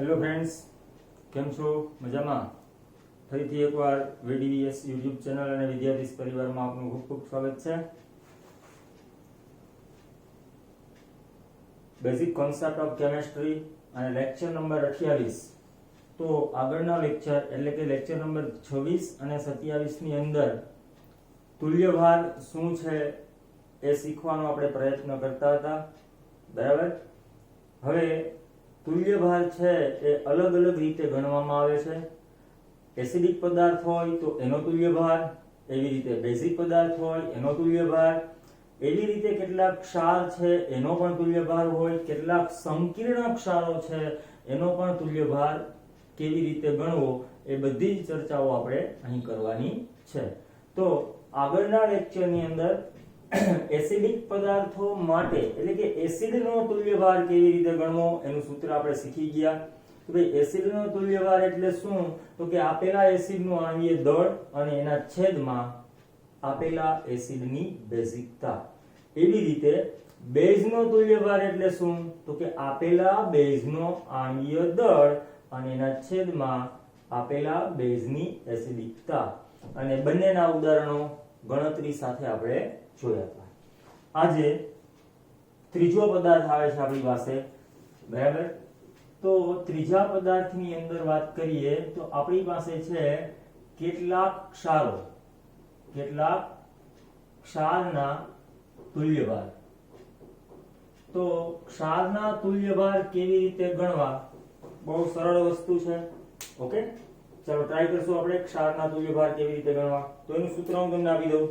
Hello friends, કેમ છો? મજામાં? ફરીથી એકવાર VDVS યુટ્યુબ ચેનલ અને વિદ્યાર્થી પરિવારમાં આપનું ખૂબ ખૂબ સ્વાગત છે. બેઝિક કોન્સેપ્ટ ઓફ કેમેસ્ટ્રી અને લેક્ચર નંબર 28. તો આગળના લેક્ચર એટલે કે લેક્ચર નંબર 26 અને 27 ની અંદર તુલ્યભાર શું છે એ શીખવાનો આપણે પ્રયત્ન કરતા હતા. બરાબર. હવે તુલ્યભાર છે એ અલગ અલગ રીતે ગણવામાં આવે છે. એસિડિક પદાર્થ હોય તો એનો તુલ્યભાર, એવી રીતે બેઝિક પદાર્થ હોય એનો તુલ્યભાર, એવી રીતે કેટલાક ક્ષાર છે એનો પણ તુલ્યભાર હોય, કેટલાક સંકીર્ણ ક્ષારો છે એનો પણ તુલ્યભાર કેવી રીતે ગણવો એ બધી જ ચર્ચાઓ આપણે અહીં કરવાની છે. તો આગળના લેક્ચરની અંદર એસિડિક પદાર્થો માટે એટલે કે એસિડનો તુલ્યભાર કેવી રીતે ગણવો એનું સૂત્ર આપણે શીખી ગયા. તો ભાઈ એસિડનો તુલ્યભાર એટલે શું? તો કે આપેલા એસિડનું આણ્વીય દળ અને એના છેદમાં આપેલા એસિડની બેઝિકતા. એવી રીતે બેઝનો તુલ્યભાર એટલે શું? તો કે આપેલા બેઝનો આણ્વીય દળ અને એના છેદમાં આપેલા બેઝની એસિડિકતા. અને બંનેના ઉદાહરણો ગણતરી સાથે આપણે જોયા હતા. આજે ત્રીજો પદાર્થ આવે છે આપણી પાસે. બરાબર. તો ત્રીજા પદાર્થની અંદર વાત કરીએ તો આપણી પાસે છે કેટલાક ક્ષારના તુલ્યભાર. તો ક્ષારના તુલ્યભાર કેવી રીતે ગણવા? બહુ સરળ વસ્તુ છે. ઓકે, ચાલો ટ્રાય કરશું આપણે ક્ષારના તુલ્યભાર કેવી રીતે ગણવા. તો એનું સૂત્ર હું તમને આપી દઉં.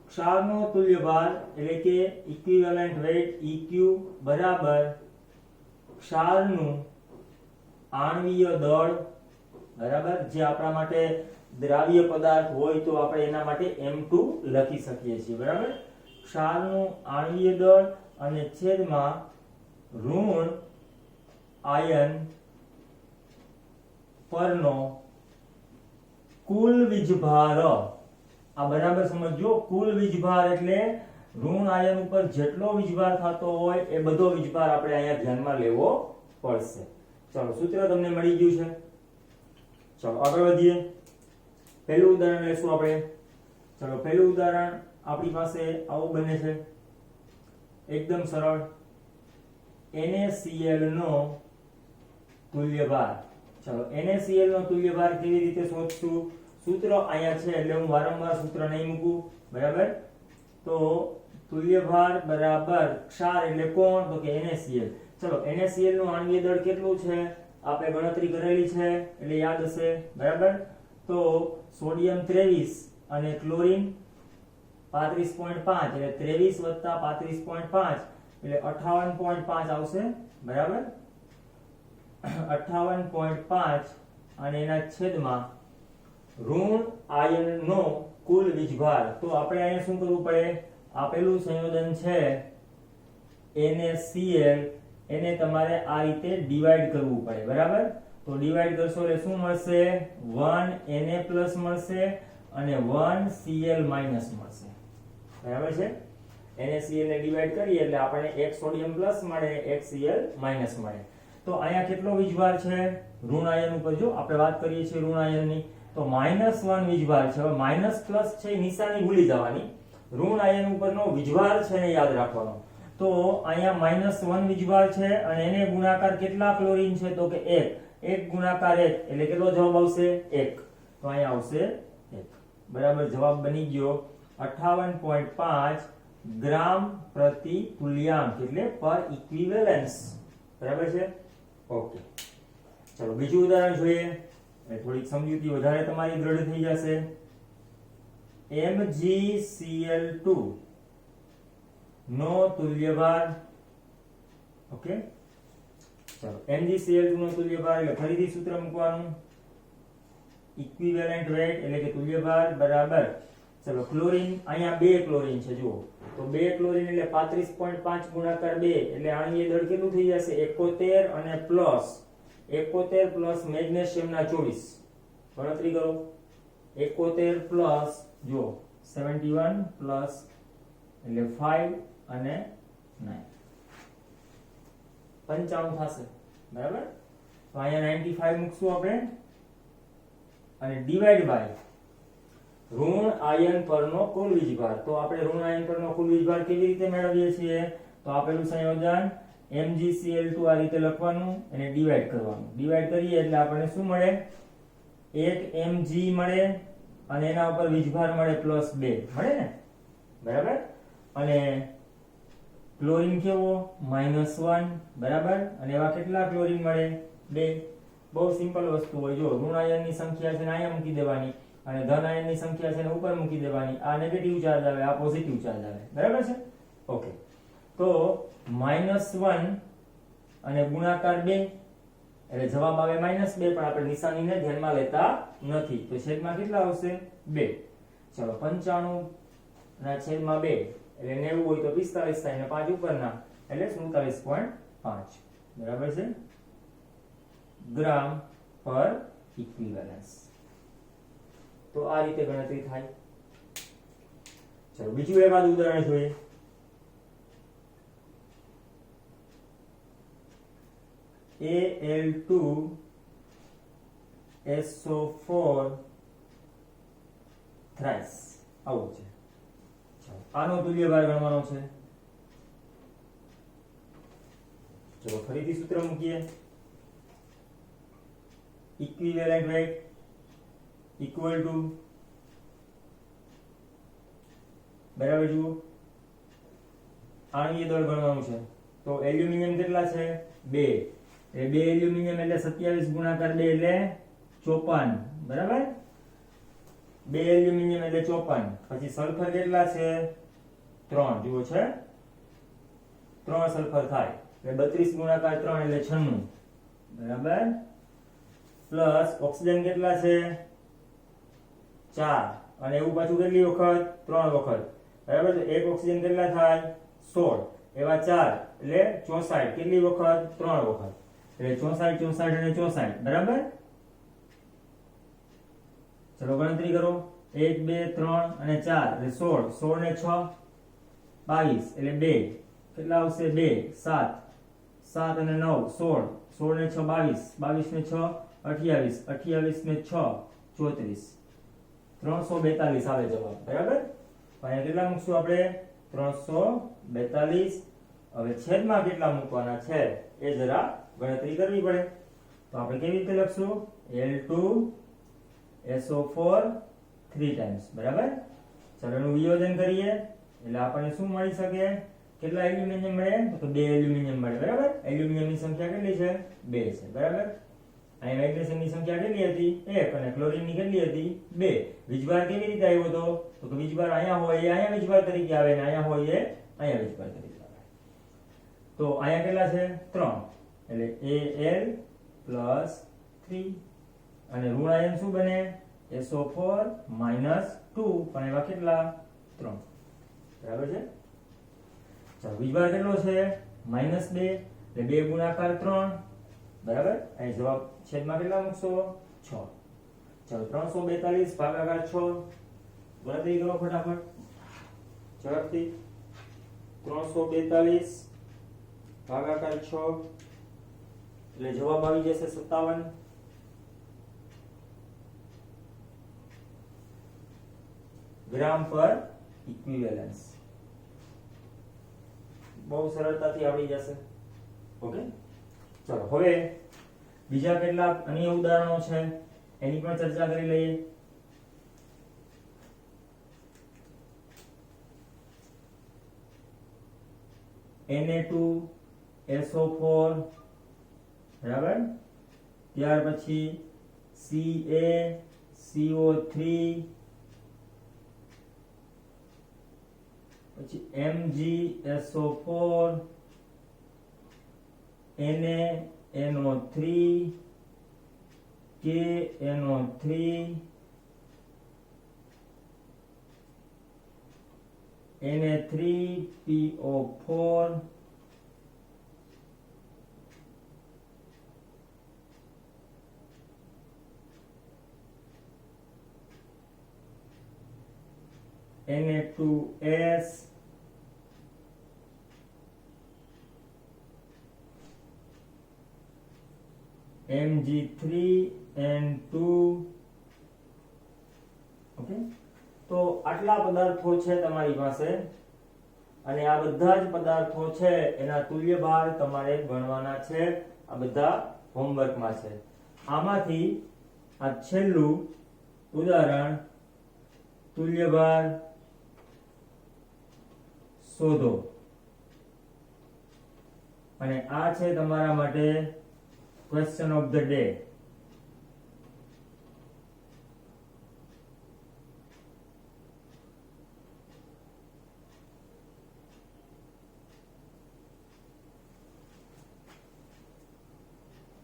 ક્ષારનો તુલ્યભાર એટલે કે ઇક્વિવેલન્ટ વેઇટ EQ બરાબર ક્ષારનું આણ્વીય દળ. બરાબર. જે આપણા માટે દ્રાવ્ય પદાર્થ હોય તો આપણે એના માટે M2 લખી શકીએ છીએ. બરાબર. ક્ષારનું આણ્વીય દળ અને છેદમાં ઋણ આયન પરનો કુલ વીજભાર. આ બરાબર સમજો. કુલ વીજભાર એટલે ઋણ આયન ઉપર જેટલો વીજભાર થતો હોય એ બધો વીજભાર આપણે અહીંયા ધ્યાનમાં લેવો પડશે. ચાલો સૂત્ર તમને મળી ગયું છે. ચાલો આગળ વધીએ. પહેલું ઉદાહરણ લેશું આપણે. ચાલો પહેલું ઉદાહરણ આપણી પાસે આવું બને છે. એકદમ સરળ. NaCl નો તુલ્યભાર. ચાલો NaCl નો તુલ્યભાર કેવી રીતે શોધશું? સૂત્ર અહીંયા છે એટલે હું વારંવાર સૂત્ર નહીં મૂકું. બરાબર. તો તુલ્યભાર બરાબર ક્ષાર એટલે કોણ? તો કે NaCl. ચલો NaCl નું આણ્વીય દળ કેટલું છે? આપણે ગણતરી કરેલી છે એટલે યાદ હશે. બરાબર. તો સોડિયમ 23 અને ક્લોરીન 35.5 એટલે 23 + 35.5 એટલે 58.5 આવશે. બરાબર. 58.5 અને એના છેદમાં ઋણ આયનનો કુલ વીજભાર. તો આપણે અહીંયા શું કરવું પડે? આપેલું સંયોજન છે NaCl એને તમારે આ રીતે ડિવાઈડ કરવું પડે. બરાબર. તો ડિવાઈડ કરશો એટલે શું મળશે? 1 Na પ્લસ મળશે અને 1 Cl માઈનસ મળશે. બરાબર છે. NaCl ને ડિવાઈડ કરીએ એટલે આપણને એક સોડિયમ પ્લસ મળે, એક Cl માઈનસ મળે. તો અહીંયા કેટલો વીજભાર છે ઋણ આયન ઉપર? જો આપણે વાત કરીએ છીએ ઋણ આયનની તો -1 વીજભાર છે. હવે માઈનસ પ્લસ છે એ નિશાની ભૂલી જવાની. ઋણ આયન ઉપરનો વીજભાર છે ને યાદ રાખવાનો. તો અહીંયા -1 વીજભાર છે અને એને ગુણાકાર કેટલા ક્લોરીન છે? તો કે 1 ગુણાકાર 1 એટલે કેટલો જવાબ આવશે? 1. તો અહીંયા આવશે 1. બરાબર. જવાબ બની ગયો 58.5 ગ્રામ પ્રતિ તુલ્યાંક એટલે પર ઇક્વિવેલન્સ. બરાબર છે. ઓકે, ચલો બીજું ઉદાહરણ જોઈએ. થોડીક સમજૂતી વધારે તમારી દ્રઢ થઈ જશે. MgCl2 નો તુલ્યભાર. ઓકે, ચલો MgCl2 નો તુલ્યભાર એટલે ફરીથી સૂત્ર મૂકવાનું. ઇક્વિવેલન્ટ વેઇટ એટલે કે તુલ્યભાર બરાબર. ચલો ક્લોરીન, અહીંયા 2 ક્લોરીન છે જુઓ. તો 2 ક્લોરીન એટલે 35.5 ગુણાકાર 2 એટલે આણ્વીય દળ કેટલું થઈ જશે? 71 અને પ્લસ 71 પ્લસ મેગ્નેશિયમના 24. ગણતરી કરો. 71 પ્લસ જો 71 પ્લસ એટલે 5 અને 9 95 થશે. બરાબર. તો અહીંયા 95 મૂકશું આપણે અને ડિવાઈડ બાય ઋણ આયન પરનો કુલ વીજભાર. તો આપણે ઋણ આયન પરનો કુલ વીજભાર કેવી રીતે મેળવીએ છીએ? તો આપેલું સંયોજન MgCl2 આ રીતે લખવાનું અને ડિવાઈડ કરવાનું. ડિવાઈડ કરીએ એટલે આપણને શું મળે? 1 mg મળે અને એના ઉપર વીજભાર મળે +2 મળે ને, બરાબર. અને ક્લોરીન કેવો? -1 બરાબર. અને એવા કેટલા ક્લોરીન મળે? 2. બહુ સિમ્પલ વસ્તુ હોય. જો ઋણ આયનની સંખ્યા છે ને અહીંયા મૂકી દેવાની અને ધન આયનની સંખ્યા છે ને ઉપર મૂકી દેવાની. આ નેગેટિવ ચાર્જ આવે, આ પોઝિટિવ ચાર્જ આવે, બરાબર છે. ઓકે, તો -1 અને ગુણાકાર 2 એટલે જવાબ આવે -2, પણ આપણે નિશાનીને ધ્યાનમાં લેતા નથી. તો છેદમાં કેટલા આવશે? 2. ચલો 95 ના છેદમાં 2 એટલે 90 હોય તો 45 થાય ને 5 ઉપરના એટલે 47.5 બરાબર છે ગ્રામ પર ઇક્વિવેલન્સ. તો આ રીતે ગણતરી થાય. ચલો બીજું એકાદ ઉદાહરણ જોઈએ. Al2SO4 થ્રાઇસ આવું છે. આનો તુલ્યભાર ગણવાનો છે. ચલો ફરીથી સૂત્ર મૂકીએ. ઇક્વિવેલન્ટ વેટ ઇક્વલ ટુ બરાબર. જુઓ આણ્વીય દળ ગણવાનું છે. તો એલ્યુમિનિયમ કેટલા છે? 2 એટલે 2 એલ્યુમિનિયમ એટલે 27 ગુણાકાર 2 એટલે 54 બરાબર. 2 એલ્યુમિનિયમ એટલે 54. પછી સલ્ફર કેટલા છે? 3. જુઓ છે 3 સલ્ફર થાય એટલે 32 ગુણાકાર 3 એટલે 96 બરાબર. પ્લસ ઓક્સિજન કેટલા છે? 4 અને એવું પાછું કેટલી વખત? 3 વખત બરાબર. તો એક ઓક્સિજન કેટલા થાય? 16 એવા 4 એટલે 64 કેટલી વખત? 3 વખત એટલે 64 64 અને 64 બરાબર. ચલો ગણતરી કરો. 1 2 3 અને 4 એટલે 16 16 ને 6 22 એટલે 2 કેટલા આવશે? 2 7 7 અને 9 16 16 ને 6 22 22 ને 6 28 28 ને 6 34 342 આવે જવાબ બરાબર. અહીંયા કેટલા મૂકશું આપણે? 342. હવે છેદમાં કેટલા મૂકવાના છે એ જરા ગણતરી કરવી પડે. તો આપણે કેવી રીતે લખશું? Al2SO4 3 ટાઈમ્સ બરાબર. ચલો એનું વિયોજન કરીએ એટલે આપણને શું મળી શકે? કેટલા એલ્યુમિનિયમ મળે? તો 2 એલ્યુમિનિયમ મળે બરાબર. એલ્યુમિનિયમની સંખ્યા કેટલી છે? 2 છે બરાબર. અહીં મેગ્નેશિયમની સંખ્યા કેટલી હતી? 1 અને ક્લોરીનની કેટલી હતી? 2. વીજભાર કેવી રીતે આવ્યો હતો? તો કે વીજભાર અહીંયા હોય એ અહીંયા વીજભાર તરીકે આવે ને અહીંયા હોય એ અહીંયા વીજભાર તરીકે આવે. તો અહીંયા કેટલા છે? 3 એટલે Al+3 અને ઋણ આયન શું બને? SO4 -2 પણ એવા કેટલા? 3 બરાબર છે. ચાલો વીજભાર કેટલો છે? -2 એટલે 2 ગુણાકાર 3 બરાબર. અહીં જવાબ છેદમાં કેટલા મૂકશો? 6. ચાલો 342 ભાગાકાર 6 ગણતરી કરો ફટાફટ ઝડપથી. 342 ભાગાકાર 6 એટલે જવાબ આવી જશે 57 ગ્રામ પર ઇક્વિવેલન્સ. બહુ સરળતાથી આવડી જશે. ઓકે, ચલો હવે બીજા કેટલાક અન્ય ઉદાહરણો છે એની પણ ચર્ચા કરી લઈએ. Na2SO4 બરાબર. ત્યાર પછી CaCO3 પછી MgSO4 NaNO3 KNO3 Na3PO4 Na2S Mg3N2 okay. તો આટલા પદાર્થો છે તમારી પાસે અને આ બધા જ પદાર્થો છે એના તુલ્યભાર તમારે ગણવાના છે। આ બધા હોમવર્કમાં છે। આમાંથી આ છેલ્લું ઉદાહરણ તુલ્યભાર શોધો અને આ છે તમારા માટે ક્વેશ્ચન ઓફ ધ ડે।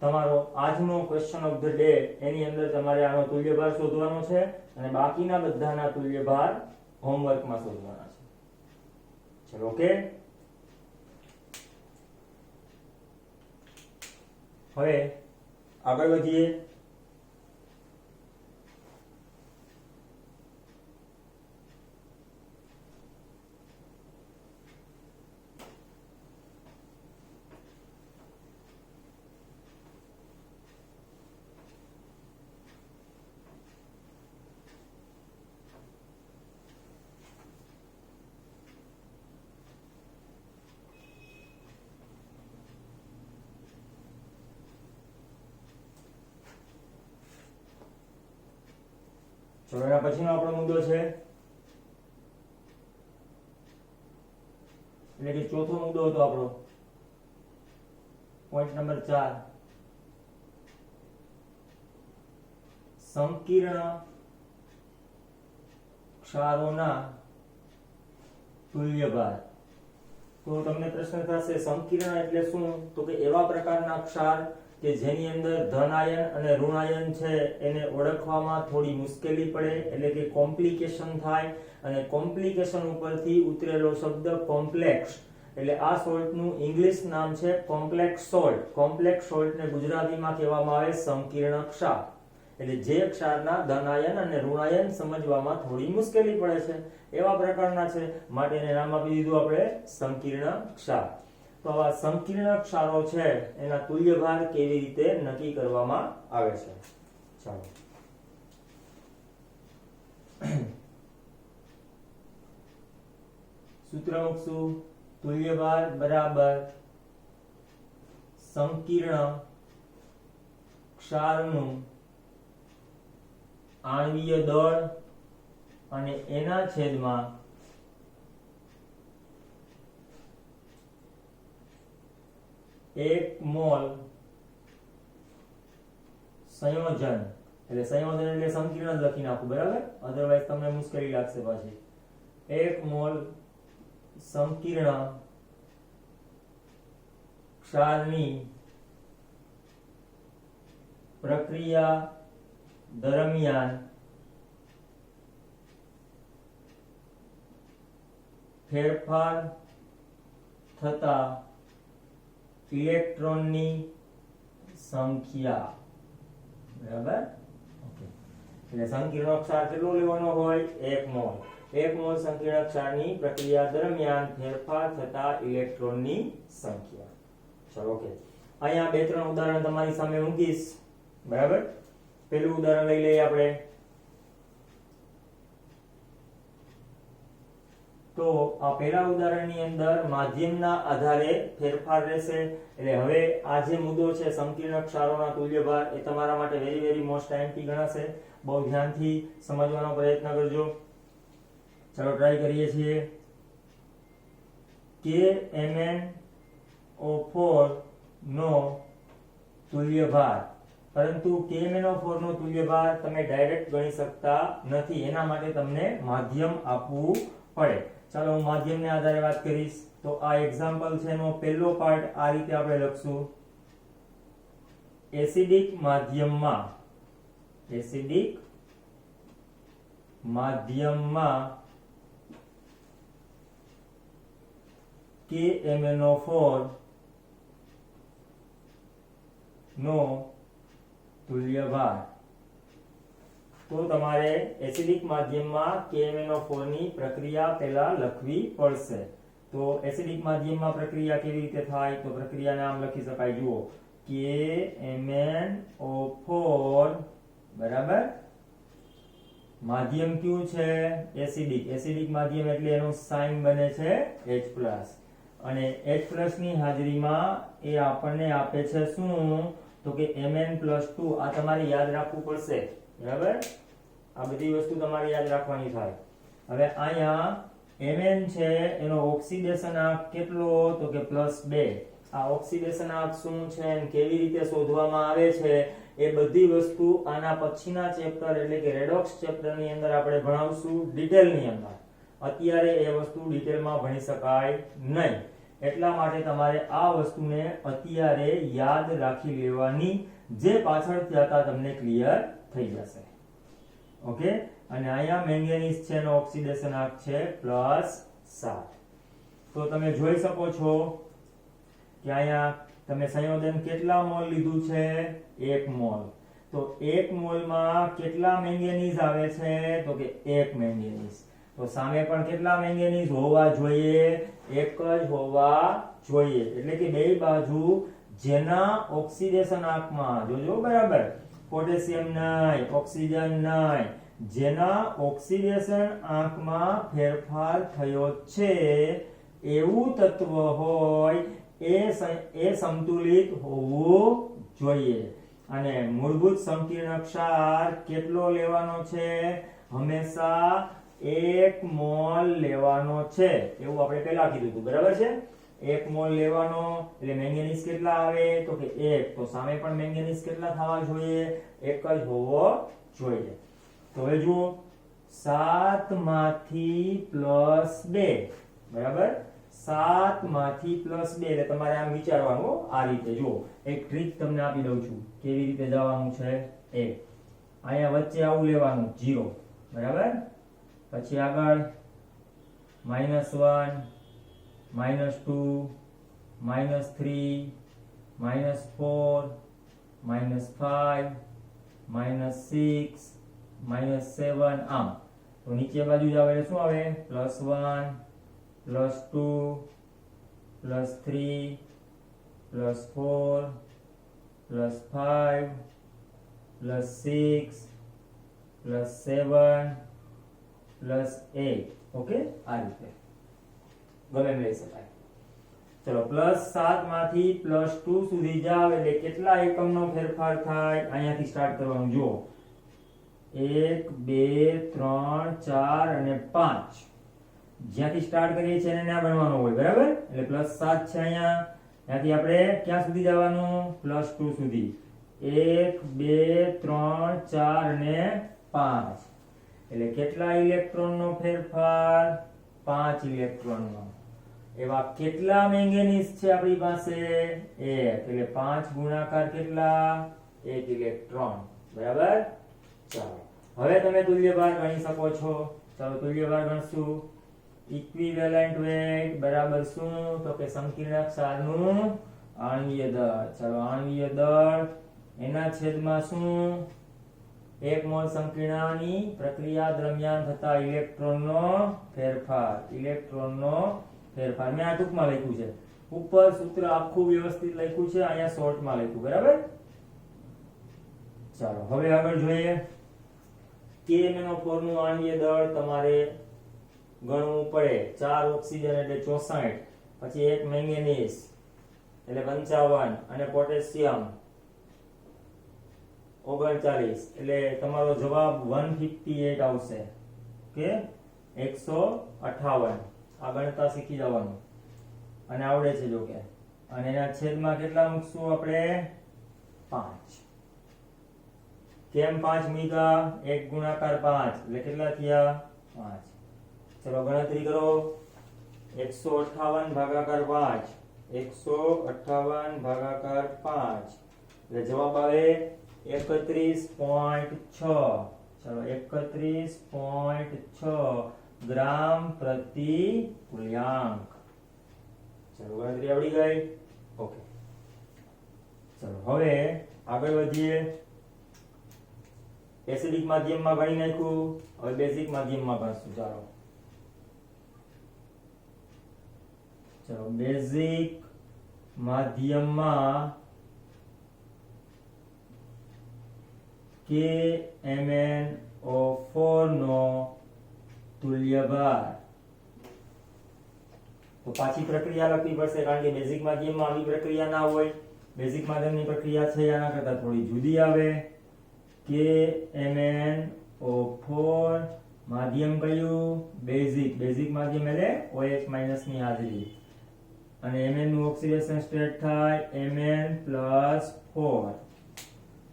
તમારો આજનો ક્વેશ્ચન ઓફ ધ ડે એની અંદર તમારે આનો તુલ્યભાર શોધવાનો છે અને બાકીના બધાના તુલ્યભાર હોમવર્કમાં શોધવાના છે। ચલો ઓકે। હવે આગળ વધીએ। ચલો એના પછીનો આપણો મુદ્દો છે એટલે કે ચોથો મુદ્દો હતો આપણો પોઈન્ટ નંબર 4 સંકીર્ણ ક્ષારોના તુલ્યભાર। તો તમને પ્રશ્ન થશે સંકીર્ણ એટલે શું? તો કે એવા પ્રકારના ક્ષાર કે જેની અંદર ધન આયન અને ઋણ આયન છે એને ઓળખવામાં થોડી મુશ્કેલી પડે એટલે કે કોમ્પ્લિકેશન થાય અને કોમ્પ્લિકેશન ઉપરથી ઉતરેલો શબ્દ કોમ્પ્લેક્સ એટલે આ સોલ્ટનું ઇંગ્લિશ નામ છે કોમ્પ્લેક્સ સોલ્ટ। કોમ્પ્લેક્સ સોલ્ટને ગુજરાતીમાં કહેવામાં આવે સંકીર્ણ ક્ષાર એટલે જે ક્ષારના ધન આયન અને ઋણ આયન સમજવામાં થોડી મુશ્કેલી પડે છે એવા પ્રકારના છે માટે એને નામ આપી દીધું આપણે સંકીર્ણ ક્ષાર। તો આવા સંકીર્ણ ક્ષારો છે એના તુલ્યભાર કેવી રીતે નક્કી કરવામાં આવે છે? ચાલો સૂત્ર મૂકશું તુલ્યભાર બરાબર સંકીર્ણ ક્ષારનું આણ્વીય દળ અને એના છેદમાં એક મોલ સંયોજન એટલે સંયોજન એટલે સંકીર્ણ જ લખી નાખું બરાબર, અધરવાઇઝ તમને મુશ્કેલી લાગશે પાછી। એક મોલ સંકીર્ણ ક્ષારની પ્રક્રિયા દરમિયાન ફેરફાર થતા ઇલેક્ટ્રોનની સંખ્યા બરાબર। ઓકે એટલે સંકીર્ણ ક્ષાર કેટલો લેવાનો હોય? 1 મોલ। 1 મોલ સંકીર્ણ ક્ષારની પ્રક્રિયા દરમિયાન ફેરફાર થતા ઇલેક્ટ્રોનની સંખ્યા। ચલો ઓકે અહીંયા બે ત્રણ ઉદાહરણ તમારી સામે મૂકીશ બરાબર। પહેલું ઉદાહરણ લઈ લઈએ આપણે। તો આ પહેલા ઉદાહરણની અંદર માધ્યમના આધારે ફેરફાર રહેશે એટલે હવે આ જે મુદ્દો છે સંકીર્ણ ક્ષારોના તુલ્યભાર એ તમારા માટે વેરી વેરી મોસ્ટ આઈએમપી ગણાશે। બહુ ધ્યાનથી સમજવાનો પ્રયત્ન કરજો। ચલો ટ્રાય કરીએ છીએ। KMnO4 નો તુલ્યભાર, પરંતુ KMnO4 નો તુલ્યભાર તમે ડાયરેક્ટ ગણી શકતા નથી, એના માટે તમને માધ્યમ આપવું પડે। ચાલો હું માધ્યમને આધારે વાત કરીશ। તો આ એક્ઝામ્પલ છે એનો પહેલો પાર્ટ આ રીતે આપણે લખશું। એસિડિક માધ્યમમાં KMnO4 નો તુલ્યભાર। તો તમારે એસિડિક માધ્યમમાં KMnO4 ની પ્રક્રિયા પહેલા લખવી પડશે। તો એસિડિક માધ્યમમાં પ્રક્રિયા કેવી રીતે થાય? તો પ્રક્રિયા નામ લખી શકાય, જુઓ KMnO4 બરાબર. માધ્યમ કયું છે? એસિડિક. એસિડિક માધ્યમ એટલે એનું સાઇન બને છે H+. અને H+ ની હાજરીમાં એ આપણને આપે છે શું? તો કે Mn+2. આ તમારે યાદ રાખવું પડશે બરાબર. આ બધી વસ્તુ તમારે યાદ રાખવાની થાય. હવે અહીંયા Mn છે એનો ઓક્સિડેશન આંક કેટલો? તો કે +2. આ ઓક્સિડેશન આંક શું છે અને કેવી રીતે શોધવામાં આવે છે એ બધી વસ્તુ આના પછીના ચેપ્ટર એટલે કે રેડોક્સ ચેપ્ટર ની અંદર આપણે ભણાવશું ડિટેલ ની અંદર. અત્યારે એ વસ્તુ ડિટેલમાં ભણી શકાય નહીં. એટલા માટે તમારે આ વસ્તુને અત્યારે યાદ રાખી લેવાની, જે પાછળ જતા તમને ક્લિયર થઈ જશે. ઓકે. અને અહીંયા મેંગેનીઝ છે એનો ઓક્સિડેશન આંક છે +7. તો તમે જોઈ શકો છો કે અહીંયા તમે સંયોજન કેટલા મોલ લીધું છે? 1 મોલ. તો 1 મોલમાં કેટલા મેંગેનીઝ આવે છે? તો કે 1 મેંગેનીઝ. તો સામે પણ કેટલા મેંગેનીઝ હોવા જોઈએ? 1 જ હોવા જોઈએ. એટલે કે બે બાજુ જેના ઓક્સિડેશન આંકમાં જોજો બરાબર, પોટેશિયમ નહીં, ઓક્સિજન નહીં, જેના ઓક્સિડેશન આંકમાં ફેરફાર થયો છે એવું તત્વ હોય એ સંતુલિત હોવું જોઈએ. અને મૂળભૂત સંકીર્ણ ક્ષાર કેટલો લેવાનો છે? હંમેશા 1 મોલ લેવાનો છે. એવું આપણે પહેલા કીધું હતું બરાબર છે. 1 મોલ લેવાનો એટલે મેંગેનીઝ કેટલા આવે? તો કે 1. તો સામે પણ મેંગેનીઝ કેટલા થવા જોઈએ? 1 જ હોવો જોઈએ. તો હવે જુઓ, 7 માંથી +2 બરાબર. 7 માંથી +2 એટલે તમારે આમ વિચારવાનું. આ રીતે જુઓ, એક ટ્રીક તમને આપી દઉં છું કેવી રીતે જવાનું છે. અહીંયા વચ્ચે આવું લેવાનું 0 બરાબર. પછી આગળ -1 -2 -3 -4 -5 -6 -7 આમ. તો નીચે બાજુ જાવ એટલે શું આવે? +1 +2 +3 +4 +5 +6 +7 +8. ઓકે. આ રીતે ગમે એમ લઈ શકાય. ચલો, +7 માંથી +2 સુધી જાવ એટલે કેટલા એકમનો ફેરફાર થાય? અહીંયાથી સ્ટાર્ટ કરવાનું. જુઓ, 1 2 3 4 અને 5. જ્યાંથી સ્ટાર્ટ કરીએ છીએ એને ના બનવાનું હોય બરાબર. એટલે +7 છે અહીંયા. ત્યાંથી આપણે ક્યાં સુધી જવાનું? +2 સુધી. 1 2 3 4 અને 5. એટલે કેટલા ઇલેક્ટ્રોનનો ફેરફાર? 5 ઇલેક્ટ્રોનનો. એવા કેટલા મેંગેનીઝ છે આપણી પાસે? 1. એટલે 5 ગુણાકાર કેટલા? 1 ઇલેક્ટ્રોન બરાબર. ચાલો, હવે તમે તુલ્યભાર ગણી શકો છો. ચાલો, તુલ્યભાર ગણશું. ઇક્વિવેલન્ટ વેટ બરાબર શું? તો કે સંકીર્ણ ક્ષારનું આણ્વીય દળ. ચાલો, આણ્વીય દળ એના છેદમાં શું? 1 મોલ સંકીર્ણની પ્રક્રિયા દરમિયાન થતા ઇલેક્ટ્રોનનો ફેરફાર. ઇલેક્ટ્રોનનો ફેરફાર મેં આ ટૂંકમાં લખ્યું છે. ઉપર સૂત્ર આખું વ્યવસ્થિત લખ્યું છે, અહીંયા શોર્ટમાં લખ્યું બરાબર. ચાલો, હવે આગળ જોઈએ. KMnO4 નું આણ્વીય દળ તમારે ગણવું પડે. 4 ઓક્સિજન એટલે 64, પછી 1 મેંગેનીઝ એટલે 55 અને પોટેશિયમ 39 એટલે તમારો જવાબ 158 આવશે. ઓકે, 158. આ ગણતા શીખી જવાનું અને આવડે છે જો કે. અને એના છેદમાં કેટલા મૂકશું આપણે? 5. કેમ 5 મૂક્યા? 1 ગુણાકાર 5 એટલે કેટલા થયા? 5. ચલો, ગણતરી કરો. 158 ભાગાકાર 5. 158 ભાગાકાર 5 એટલે જવાબ આવે 31.6. ચલો, 31.6 ગ્રામ પ્રતિ તુલ્યાંક. ચલો, ગણતરી આવડી ગઈ. ઓકે. ચલો, હવે આગળ વધીએ. એસિડિક માધ્યમમાં ગણી નાખ્યું. હવે બેઝિક માધ્યમમાં ગણશું. ચાલો, બેઝિક માધ્યમમાં KMnO4 નો તુલ્યભાર. તો પાછી પ્રક્રિયા લખવી પડશે કારણ કે બેઝિક માધ્યમમાં આવી પ્રક્રિયા ના હોય. બેઝિક માધ્યમની પ્રક્રિયા છે આના કરતા થોડી જુદી આવે. KMnO4 માધ્યમ કયું? બેઝિક. બેઝિક માધ્યમ એટલે OH- ની હાજરી. અને Mn નું ઓક્સિડેશન સ્ટેટ થાય Mn+4.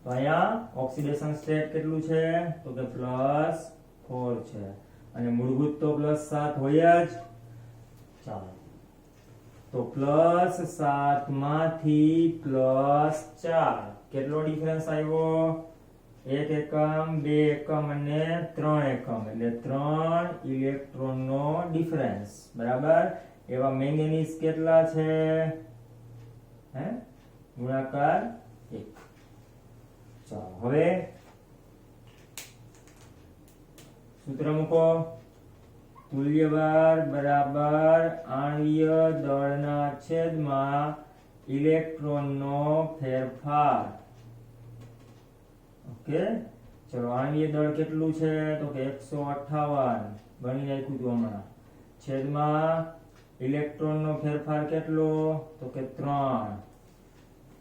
તો અહીંયા ઓક્સિડેશન સ્ટેટ કેટલું છે? તો કે +4 છે. અને મૂળભૂત તો +7 હોય જ. ચાલો તો +7 માંથી +4 કેટલો ડિફરન્સ આવ્યો? 1 એકમ, 2 એકમ અને 3 એકમ, એટલે 3 ઇલેક્ટ્રોન નો ડિફરન્સ. બરાબર. એવા મેંગેનીઝ કેટલા છે? ગુણાકાર 1. ચાલો હવે સૂત્ર મૂકો. તુલ્યભાર બરાબર આણ્વીય દળના છેદમાં ઇલેક્ટ્રોનનો ફેરફાર. ઓકે. ચલો આણ્વીય દળ કેટલું છે? તો કે 158 ગણી નાખ્યું હતું હમણાં. છેદમાં ઇલેક્ટ્રોનનો ફેરફાર કેટલો? તો કે 3.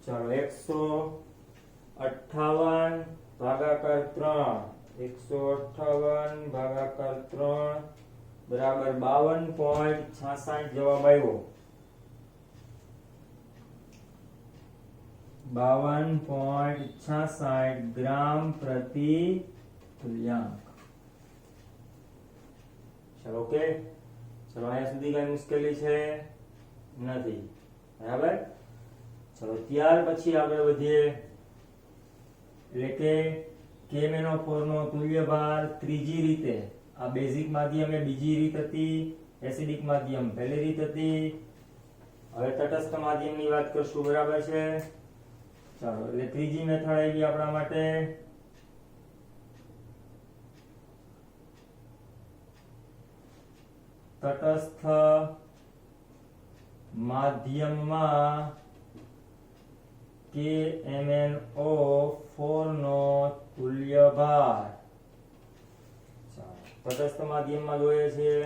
ચલો 158 ભાગાકાર 3. 158 ભાગાકાર 3 બરાબર 52.66 જવાબ આવ્યો. 52.66 ગ્રામ પ્રતિ તુલ્યાંક. ચલો ઓકે. ચલો અહીંયા સુધી કઈ મુશ્કેલી છે નથી. બરાબર. ચલો ત્યાર પછી આગળ વધીએ. એટલે કે KMnO4 નો તુલ્યભાર ત્રીજી રીતે. આ બેઝિક માધ્યમ એ બીજી રીત હતી, એસિડિક માધ્યમ પહેલી રીત હતી. હવે તટસ્થ માધ્યમની વાત કરશું. બરાબર છે. ચાલો એટલે ત્રીજી મેથડ આવી આપણા માટે. તટસ્થ માધ્યમમાં KMnO4 નો તુલ્યભાર. તટસ્થ માધ્યમમાં જોઈએ છીએ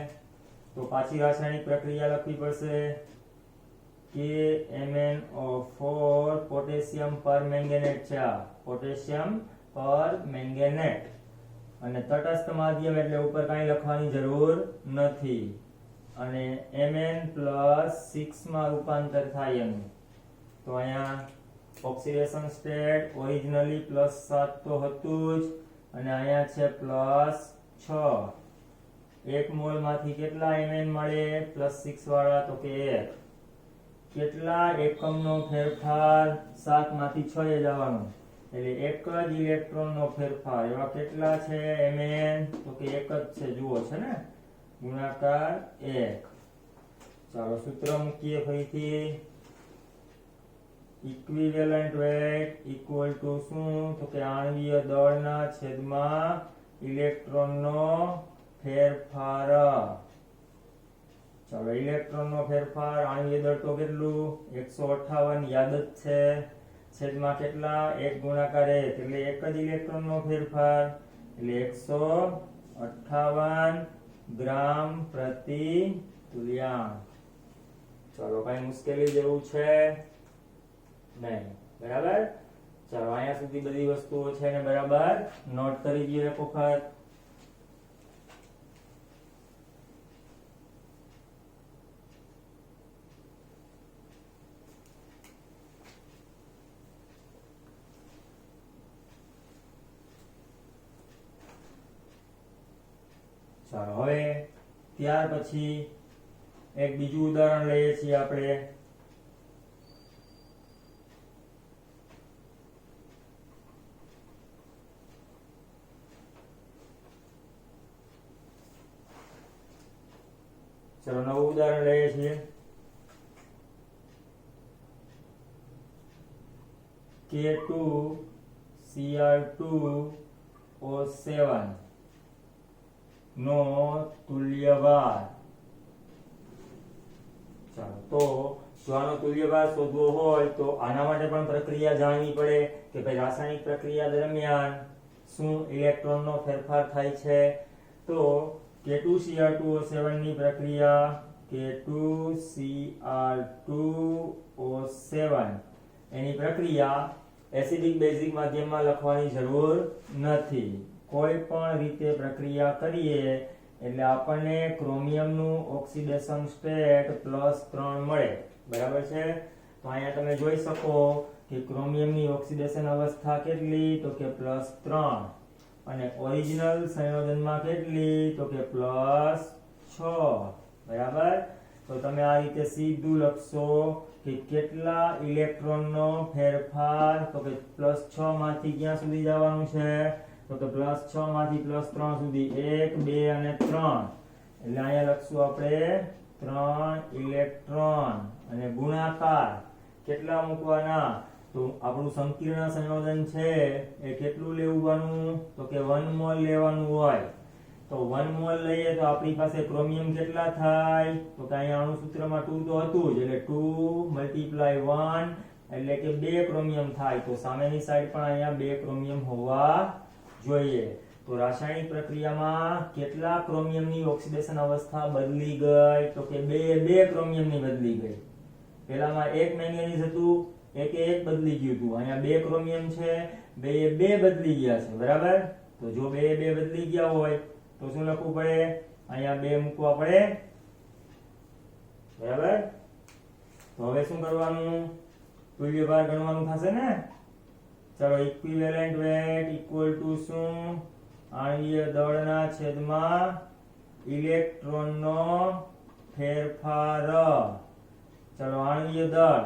તો પાછી રાસાયણિક પ્રક્રિયા લખવી પડશે. KMnO4 પોટેશિયમ પરમેંગેનેટ છે. આ પોટેશિયમ પરમેંગેનેટ. અને તટસ્થ માધ્યમ એટલે ઉપર કાંઈ લખવાની જરૂર નથી. અને Mn+6 માં રૂપાંતર થાય એનું. તો અહીંયા ઓક્સિડેશન સ્ટેટ ઓરિજિનલી +7 તો હતું જ, અને અહીંયા છે +6. 1 મોલ માંથી કેટલા Mn મળે? +6 વાળા તો કે 1. કેટલા એકમનો ફેરફાર? 7 માંથી 6 એ જવાનું, એટલે એક જ ઇલેક્ટ્રોનનો ફેરફાર. એવા કેટલા છે Mn? તો કે એક જ છે. જુઓ છે ને, ગુણાકાર 1. ચાલો સૂત્ર મૂકીએ ફરીથી. ઇક્વિવેલન્ટ વેટ ઇક્વલ ટુ શું? તો કે આણ્વીય દળના છેદમાં ઇલેક્ટ્રોનનો ફેરફાર. ચાલો ઇલેક્ટ્રોનનો ફેરફાર, આણ્વીય દળ તો કેટલું? 158 યાદ જ છે. છેદમાં કેટલા? 1 ગુણાકાર 1, એટલે એક જ ઇલેક્ટ્રોનનો ફેરફાર, એટલે 158 ગ્રામ પ્રતિ તુલ્યાંક. ચાલો કઈ મુશ્કેલી જેવું છે નહીં. બરાબર. ચાલો અહીંયા સુધી બધી વસ્તુઓ છે ને બરાબર નોટ કરી દઈએ એક વખત. ચાલો હવે ત્યાર પછી એક બીજું ઉદાહરણ લઈએ છીએ આપણે. ચલો નવું ઉદાહરણ લઈએ છીએ. K2Cr2O7 નો તુલ્યભાર. ચાલો તો જો આનો તુલ્યભાર શોધવો હોય તો આના માટે પણ પ્રક્રિયા જાણવી પડે કે ભાઈ રાસાયણિક પ્રક્રિયા દરમિયાન શું ઇલેક્ટ્રોનનો ફેરફાર થાય છે? તો K2Cr2O7 ની પ્રક્રિયા K2Cr2O7 એની પ્રક્રિયા એસિડિક બેઝિક માધ્યમમાં લખવાની જરૂર નથી. કોઈ પણ રીતે પ્રક્રિયા કરીએ એટલે આપણને ક્રોમિયમનું ઓક્સિડેશન સ્ટેટ +3 મળે. બરાબર છે? તો અહીંયા તમે જોઈ શકો કે ક્રોમિયમની ઓક્સિડેશન અવસ્થા કેટલી? તો કે +3 અને ઓરિજિનલ સંયોજનમાં કેટલી? તો કે +6. બરાબર? તો તમે આ રીતે સીધું લખશો કે કેટલા ઇલેક્ટ્રોનનો ફેરફાર? તો કે +6 માંથી ક્યાં સુધી જવાનું છે? તો કે +6 માંથી +3 સુધી 1 2 અને 3. એટલે અહીંયા લખશું આપણે 3 ઇલેક્ટ્રોન અને ગુણાકાર કેટલા મૂકવાના? તો આપણું સંકીર્ણ સંયોજન છે એ કેટલું લેવાનું? તો કે 1 મોલ લેવાનું હોય. તો 1 મોલ લઈએ તો આપણી પાસે ક્રોમિયમ કેટલા થાય? તો કે અહીંયા અણુસૂત્રમાં 2 તો હતું જ, એટલે 2 × 1 એટલે કે 2 ક્રોમિયમ થાય. તો સામેની સાઈડ પણ અહીંયા 2 ક્રોમિયમ હોવા જોઈએ. તો રાસાયણિક પ્રક્રિયામાં કેટલા ક્રોમિયમની ઓક્સિડેશન અવસ્થા બદલી ગઈ? તો કે 2 ક્રોમિયમની બદલી ગઈ. પહેલામાં 1 મેંગેનીઝ હતું, એકે 1 બદલી ગયું હતું. અહીંયા 2 ક્રોમિયમ છે, 2 બદલી ગયા છે. બરાબર? તો જો 2 બદલી ગયા હોય તો શું લખવું પડે? અહીંયા 2 મૂકવા પડે. બરાબર? તો હવે શું કરવાનું? તુલ્ય ભાર ગણવાનું થશે ને? ચલો, ઇક્વિવેલન્ટ વેટ ઇક્વલ ટુ શું? આણ્વીય દળના છેદમાં ઇલેક્ટ્રોનનો ફેરફાર. ચલો, આણ્વીય દળ.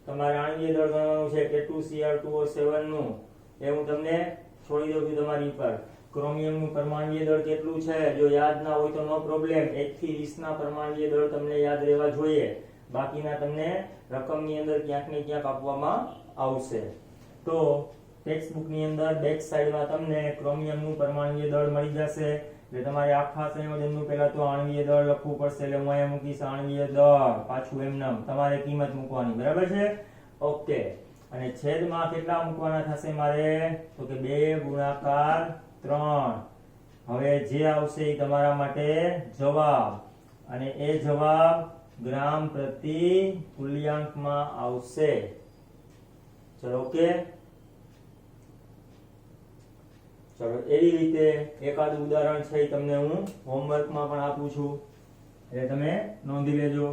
તમારે આણ્વીય દળ ગણવાનું છે K2Cr2O7 નું. એ હું તમને છોડી દઉં છું તમારી પર. ક્રોમિયમનું પરમાણ્વીય દળ કેટલું છે? જો યાદ ના હોય તો નો પ્રોબ્લેમ. 1 થી 20 ના પરમાણ્વીય દળ તમને યાદ રહેવા જોઈએ. બાકીના તમને રકમની અંદર ક્યાંક ને ક્યાંક આપવામાં આવશે. તો ટેક્સ્ટ બુકની અંદર બેક સાઈડમાં તમને ક્રોમિયમનું પરમાણ્વીય દળ મળી જશે. એટલે તમારે આખા સંયોજનનું પહેલા તો આણ્વીય દળ લખવું પડશે. એટલે હું અહીંયા મૂકીશ આણ્વીય દળ, પાછું એમનેમ તમારે કિંમત મૂકવાની. બરાબર છે? ઓકે. અને છેદમાં કેટલા મૂકવાના થશે મારે? તો કે 2 ગુણાકાર 3. હવે જે આવશે એ તમારા માટે જવાબ, અને એ જવાબ ગ્રામ પ્રતિ તુલ્યાંકમાં આવશે. ચલો, ઓકે. ચલો, એવી રીતે એકાદ ઉદાહરણ છે તમને હું હોમવર્કમાં પણ આપું છું, એટલે તમે નોંધી લેજો.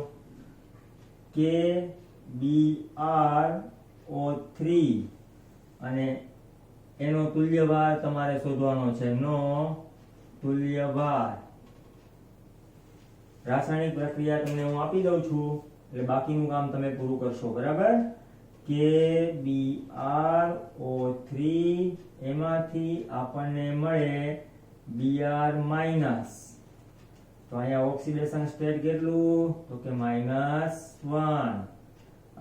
KBrO3 અને એનો તુલ્યભાર તમારે શોધવાનો છે. નો તુલ્યભાર. રાસાયણિક પ્રક્રિયા તમને હું આપી દઉં છું, એટલે બાકીનું કામ તમે પૂરું કરશો. બરાબર? KBrO3 એમાંથી આપણને મળે Br-. તો અહીંયા ઓક્સિડેશન સ્ટેટ કેટલું? તો કે -1.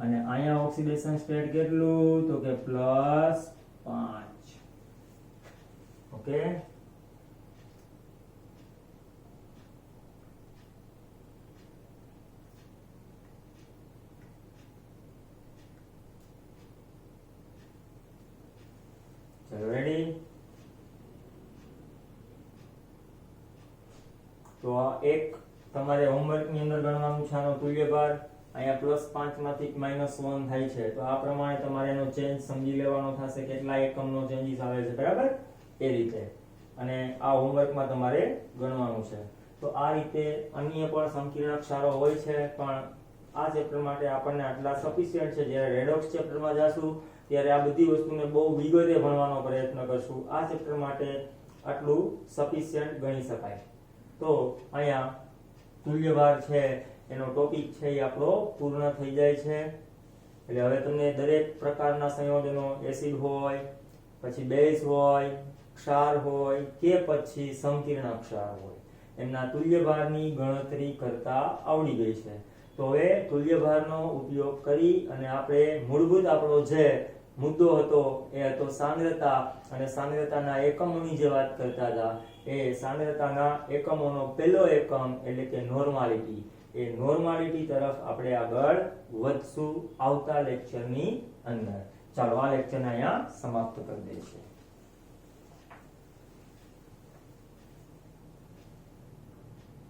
અને અહીંયા ઓક્સિડેશન સ્ટેટ કેટલું? તો કે +5. ઓકે. ચલો, રેડી? તો આ એક તમારે હોમવર્ક ની અંદર ગણવાનું છે આનો તુલ્યભાર. અહીંયા +5 માંથી -1 થાય છે. તો આ પ્રમાણે તમારે એનો ચેન્જ સમજી લેવાનો થશે, કેટલા એકમનો ચેન્જીસ આવે છે. બરાબર? એ રીતે. અને આ હોમવર્કમાં તમારે ગણવાનું છે. તો આ રીતે અન્ય પણ સંકીર્ણ ક્ષારો હોય છે, પણ આ ચેપ્ટર માટે આપણને આટલા સફિશિયન્ટ છે. જ્યારે રેડોક્સ ચેપ્ટરમાં જાશું ત્યારે આ બધી વસ્તુને બહુ વિગતે ભણવાનો પ્રયત્ન કરશું. આ ચેપ્ટર માટે આટલું સફિશિયન્ટ ગણી શકાય. તો અહીંયા તુલ્યભાર છે એનો ટોપિક છે એ આપણો પૂર્ણ થઈ જાય છે. એટલે હવે તમને દરેક પ્રકારના સંયોજનો, એસિડ હોય, પછી બેઝ હોય, ક્ષાર હોય કે પછી સંકીર્ણ ક્ષાર હોય, એમના તુલ્યભારની ગણતરી કરતા આવડી ગઈ છે. તો હવે તુલ્યભારનો ઉપયોગ કરી અને આપણે મૂળભૂત આપણો જે મુદ્દો હતો એ હતો સાંદ્રતા, અને સાંદ્રતાના એકમોની જે વાત કરતા હતા એ સાંદ્રતાના એકમોનો પહેલો એકમ એટલે કે નોર્માલિટી. એ નોર્માલિટી તરફ આપણે આગળ વધશું આવતા લેક્ચરની અંદર. ચાલો, આ લેક્ચરને અહીંયા સમાપ્ત કરી દઈશું.